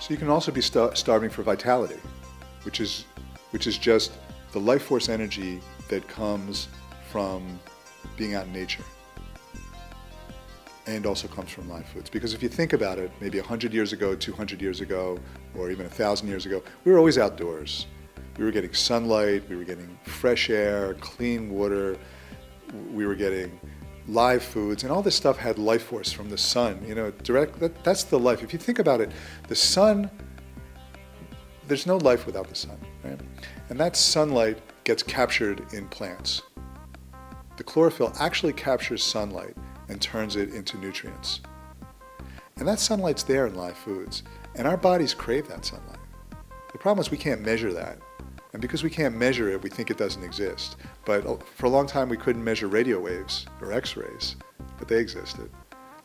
So you can also be starving for vitality, which is just the life force energy that comes from being out in nature, and also comes from live foods. Because if you think about it, maybe 100 years ago, 200 years ago, or even 1,000 years ago, we were always outdoors. We were getting sunlight, we were getting fresh air, clean water, we were getting live foods, and all this stuff had life force from the sun. You know, that's the life. If you think about it, the sun, there's no life without the sun, right? And that sunlight gets captured in plants. The chlorophyll actually captures sunlight and turns it into nutrients. And that sunlight's there in live foods, and our bodies crave that sunlight. The problem is we can't measure that. And because we can't measure it, we think it doesn't exist. But for a long time, we couldn't measure radio waves or X-rays, but they existed.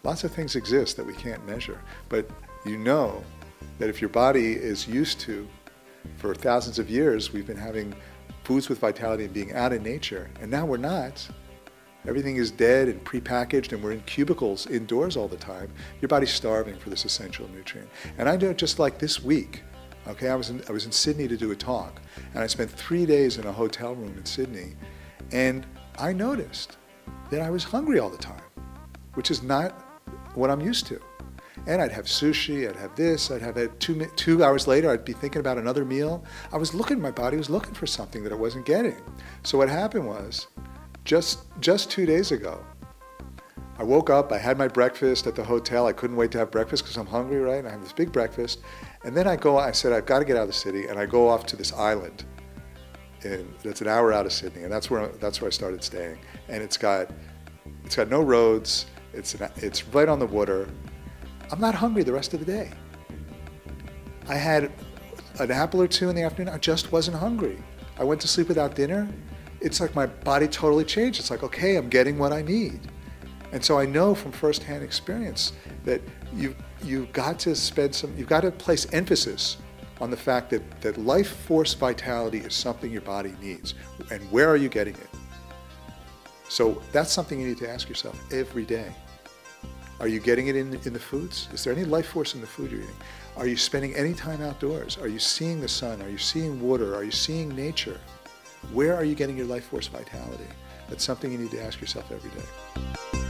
Lots of things exist that we can't measure. But you know that if your body is used to, for thousands of years, we've been having foods with vitality and being out in nature, and now we're not. Everything is dead and prepackaged, and we're in cubicles indoors all the time. Your body's starving for this essential nutrient. And I do it just like this week. Okay, I was in Sydney to do a talk, and I spent 3 days in a hotel room in Sydney, and I noticed that I was hungry all the time, which is not what I'm used to. And I'd have sushi, I'd have this, I'd have it 2 hours later, I'd be thinking about another meal. I was looking, my body was looking for something that it wasn't getting. So what happened was, just 2 days ago, I woke up, I had my breakfast at the hotel. I couldn't wait to have breakfast because I'm hungry, right? And I have this big breakfast. And then I said, I've got to get out of the city, and I go off to this island. And that's an hour out of Sydney, and that's where I started staying. And it's got no roads, it's right on the water. I'm not hungry the rest of the day. I had an apple or two in the afternoon, I just wasn't hungry. I went to sleep without dinner. It's like my body totally changed. It's like, okay, I'm getting what I need. And so I know from firsthand experience that you've got to place emphasis on the fact that life force vitality is something your body needs. And where are you getting it? So that's something you need to ask yourself every day. Are you getting it in the foods? Is there any life force in the food you're eating? Are you spending any time outdoors? Are you seeing the sun? Are you seeing water? Are you seeing nature? Where are you getting your life force vitality? That's something you need to ask yourself every day.